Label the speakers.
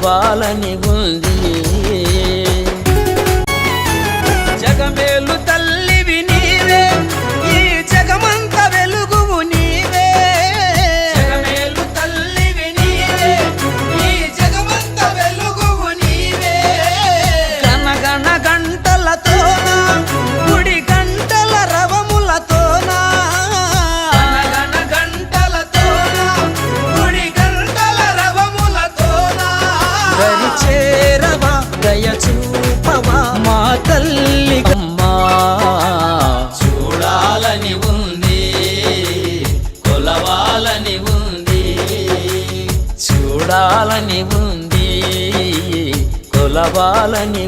Speaker 1: కొలవాలని ఉంది. జగమేలు తల్లివి నీవే, ఈ జగమంత వెలుగువు నీవే. జగమేలు తల్లివి నీవే, ఈ జగమంత వెలుగువు నీవే. గణగణ గంటలతోన గుడి గంటల రవములతోన, గణగణ గంటలతోన గుడి గంటల రవములతోన దరిచేరవా దయ చూపవా మా తల్లి అమ్మా. చూడాలని ఉంది, కొలవాలని ఉంది, చూడాలని ఉంది, కొలవాలని